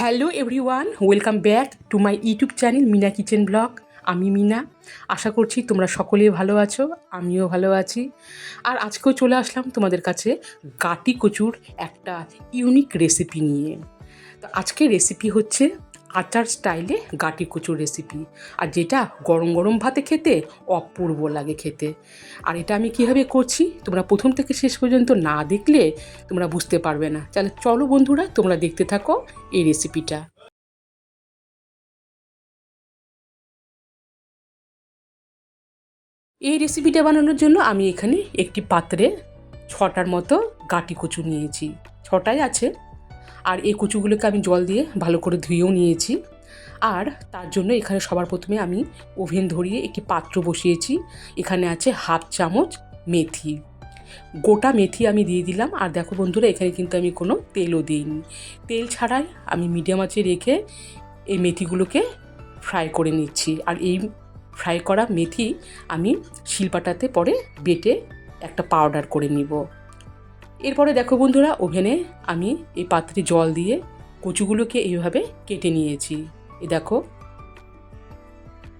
Hello everyone, welcome back to my YouTube channel Meena kitchen blog. আমি মিনা। আশা করছি তোমরা সকলেই ভালো আছো, আমিও ভালো আছি। আর আজকেও চলে আসলাম তোমাদের কাছে গাটি কচুর একটা ইউনিক রেসিপি নিয়ে। তো আজকের রেসিপি হচ্ছে আচার স্টাইলে গাটি কচুর রেসিপি, আর যেটা গরম গরম ভাতে খেতে অপূর্ব লাগে খেতে। আর এটা আমি কীভাবে করছি তোমরা প্রথম থেকে শেষ পর্যন্ত না দেখলে তোমরা বুঝতে পারবে না। তাহলে চলো বন্ধুরা, তোমরা দেখতে থাকো এই রেসিপিটা। এই রেসিপিটা বানানোর জন্য আমি এখানে একটি পাত্রে 6টার মতো গাটি কচু নিয়েছি, 6টাই আছে। আর এই কচুগুলোকে আমি জল দিয়ে ভালো করে ধুয়েও নিয়েছি। আর তার জন্য এখানে সবার প্রথমে আমি ওভেন ধরিয়ে একটি পাত্র বসিয়েছি। এখানে আছে হাফ চামচ মেথি, গোটা মেথি আমি দিয়ে দিলাম। আর দেখো বন্ধুরা, এখানে কিন্তু আমি কোনো তেলও দিইনি। তেল ছাড়াই আমি মিডিয়াম আঁচে রেখে এই মেথিগুলোকে ফ্রাই করে নিচ্ছি। আর এই ফ্রাই করা মেথি আমি শিলপাটাতে পরে বেটে একটা পাউডার করে নিব। এরপরে দেখো বন্ধুরা, ওভেনে আমি এই পাত্রে জল দিয়ে কচুগুলোকে এইভাবে কেটে নিয়েছি। এ দেখো,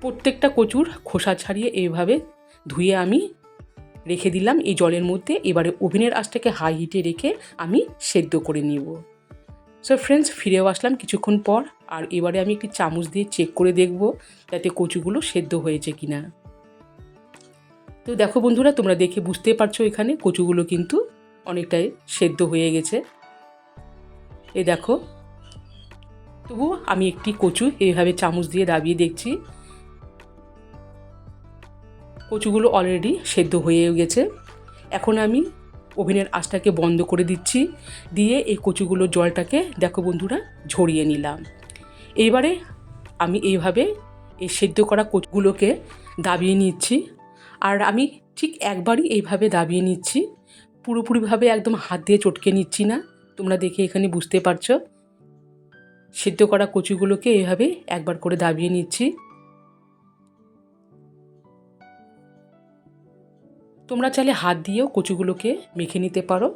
প্রত্যেকটা কচুর খোসা ছাড়িয়ে এইভাবে ধুয়ে আমি রেখে দিলাম এই জলের মধ্যে। এবারে ওভেনের আঁচটাকে হাই হিটে রেখে আমি সেদ্ধ করে নিব। সো ফ্রেন্ডস, ফিরেও আসলাম কিছুক্ষণ পর। আর এবারে আমি একটি চামচ দিয়ে চেক করে দেখব যাতে কচুগুলো সেদ্ধ হয়েছে কিনা। তো দেখো বন্ধুরা, তোমরা দেখে বুঝতে পারছো এখানে কচুগুলো কিন্তু অনেকটাই সেদ্ধ হয়ে গেছে। এ দেখো, তবুও আমি একটি কচু এইভাবে চামচ দিয়ে দাবিয়ে দেখছি। কচুগুলো অলরেডি সেদ্ধ হয়ে গেছে। এখন আমি ওভেনের আঁচটাকে বন্ধ করে দিচ্ছি, দিয়ে এই কচুগুলোর জলটাকে দেখো বন্ধুরা ঝরিয়ে নিলাম। এইবারে আমি এইভাবে এই সেদ্ধ করা কচুগুলোকে দাবিয়ে নিচ্ছি। আর আমি ঠিক একবারই এইভাবে দাবিয়ে নিচ্ছি, পুরোপুরিভাবে একদম হাত দিয়ে চটকে নিচ্ছি না। তোমরা দেখে এখানে বুঝতে পারছো, সেদ্ধ করা কচুগুলোকে এইভাবে একবার করে দাবিয়ে নিচ্ছি। তোমরা চাইলে হাত দিয়েও কচুগুলোকে মেখে নিতে পারো।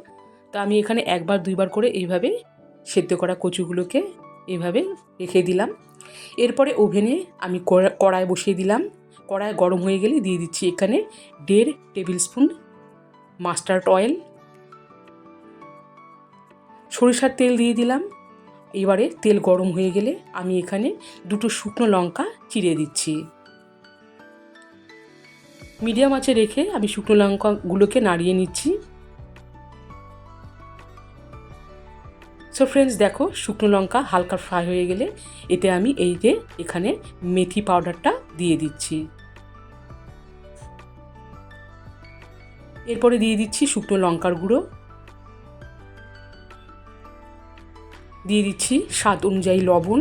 তো আমি এখানে একবার দুইবার করে এইভাবে সেদ্ধ করা কচুগুলোকে এইভাবে রেখে দিলাম। এরপরে ওভেনে আমি কড়াই বসিয়ে দিলাম। কড়াই গরম হয়ে গেলে দিয়ে দিচ্ছি এখানে 1.5 টেবিল স্পুন মাস্টার্ড অয়েল, সরিষার তেল দিয়ে দিলাম। এবারে তেল গরম হয়ে গেলে আমি এখানে 2টো শুকনো লঙ্কা চিড়ে দিচ্ছি। মিডিয়াম আঁচে রেখে আমি শুকনো লঙ্কাগুলোকে নাড়িয়ে নিচ্ছি। সো ফ্রেন্ডস, দেখো শুকনো লঙ্কা হালকা ফ্রাই হয়ে গেলে এতে আমি এই যে এখানে মেথি পাউডারটা দিয়ে দিচ্ছি। এরপরে দিয়ে দিচ্ছি শুকনো লঙ্কার গুঁড়ো, দিয়ে দিচ্ছি স্বাদ অনুযায়ী লবণ,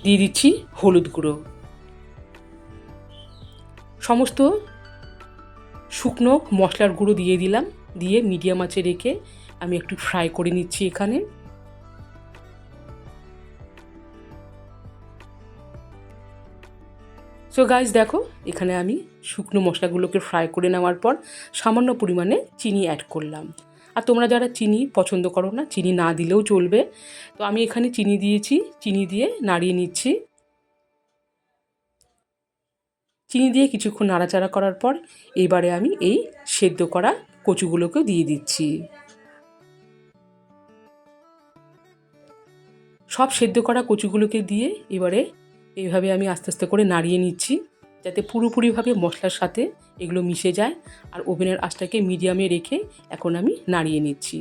দিয়ে দিচ্ছি হলুদ গুঁড়ো। সমস্ত শুকনো মশলার গুঁড়ো দিয়ে দিলাম, দিয়ে মিডিয়াম আঁচে রেখে আমি একটু ফ্রাই করে নিচ্ছি এখানে। সো গাইস, দেখো এখানে আমি শুকনো মশলাগুলোকে ফ্রাই করে নেওয়ার পর সামান্য পরিমাণে চিনি অ্যাড করলাম। আর তোমরা যারা চিনি পছন্দ করো না, চিনি না দিলেও চলবে। তো আমি এখানে চিনি দিয়েছি, চিনি দিয়ে নাড়িয়ে নিচ্ছি। চিনি দিয়ে কিছুক্ষণ নাড়াচাড়া করার পর এবারে আমি এই সেদ্ধ করা কচুগুলোকেও দিয়ে দিচ্ছি। সব সেদ্ধ করা কচুগুলোকে দিয়ে এবারে এইভাবে আমি আস্তে আস্তে করে নাড়িয়ে নিচ্ছি, যাতে পুরোপুরিভাবে মশলার সাথে এগুলো মিশে যায়। আর ওভেনের আঁচটাকে মিডিয়ামে রেখে এখন আমি নাড়িয়ে নিচ্ছি।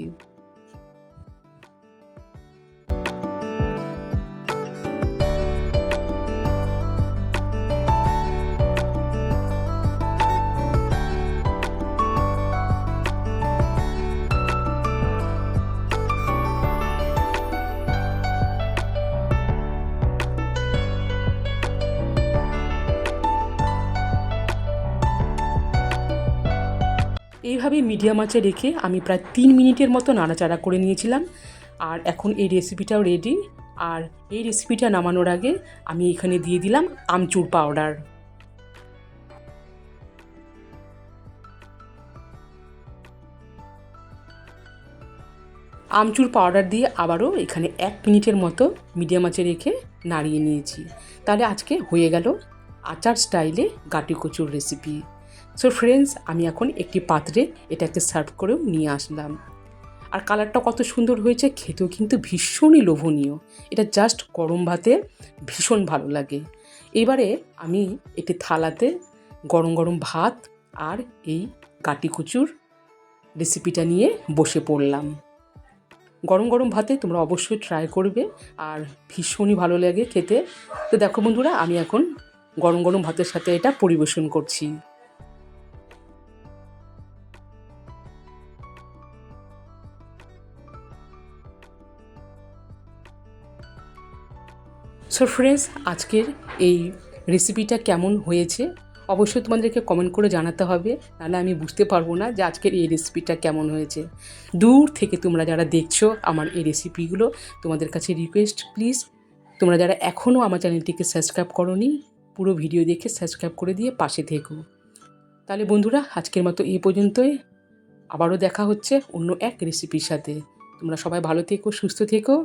এইভাবে মিডিয়াম আঁচে রেখে আমি প্রায় 3 মিনিটের মতো নাড়াচাড়া করে নিয়েছিলাম। আর এখন এই রেসিপিটাও রেডি। আর এই রেসিপিটা নামানোর আগে আমি এখানে দিয়ে দিলাম আমচুর পাউডার। আমচুর পাউডার দিয়ে আবারও এখানে 1 মিনিটের মতো মিডিয়াম আঁচে রেখে নাড়িয়ে নিয়েছি। তাহলে আজকে হয়ে গেল আচার স্টাইলে গাটি কচুর রেসিপি। সো ফ্রেন্ডস, আমি এখন একটি পাত্রে এটাকে সার্ভ করেও নিয়ে আসলাম। আর কালারটা কত সুন্দর হয়েছে, খেতেও কিন্তু ভীষণই লোভনীয়। এটা জাস্ট গরম ভাতে ভীষণ ভালো লাগে। এবারে আমি একটি থালাতে গরম গরম ভাত আর এই গাটি কচুর রেসিপিটা নিয়ে বসে পড়লাম। গরম গরম ভাতে তোমরা অবশ্যই ট্রাই করবে, আর ভীষণই ভালো লাগে খেতে। তো দেখো বন্ধুরা, আমি এখন গরম গরম ভাতের সাথে এটা পরিবেশন করছি। সো ফ্রেন্ডস, আজকের এই রেসিপিটা কেমন হয়েছে অবশ্যই তোমাদেরকে কমেন্ট করে জানাতে হবে, নাহলে আমি বুঝতে পারবো না যে আজকের এই রেসিপিটা কেমন হয়েছে। দূর থেকে তোমরা যারা দেখছো আমার এই রেসিপিগুলো, তোমাদের কাছে রিকোয়েস্ট, প্লিজ তোমরা যারা এখনও আমার চ্যানেলটিকে সাবস্ক্রাইব করোনি, পুরো ভিডিও দেখে সাবস্ক্রাইব করে দিয়ে পাশে থেকো। তাহলে বন্ধুরা, আজকের মতো এই পর্যন্তই। আবারও দেখা হচ্ছে অন্য এক রেসিপির সাথে। তোমরা সবাই ভালো থেকো, সুস্থ থেকো,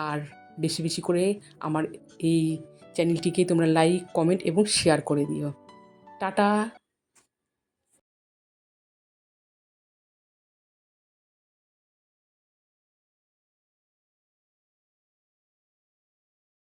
আর বেশি বেশি করে আমার এই চ্যানেলটিকে তোমরা লাইক, কমেন্ট এবং শেয়ার করে দিও। টাটা।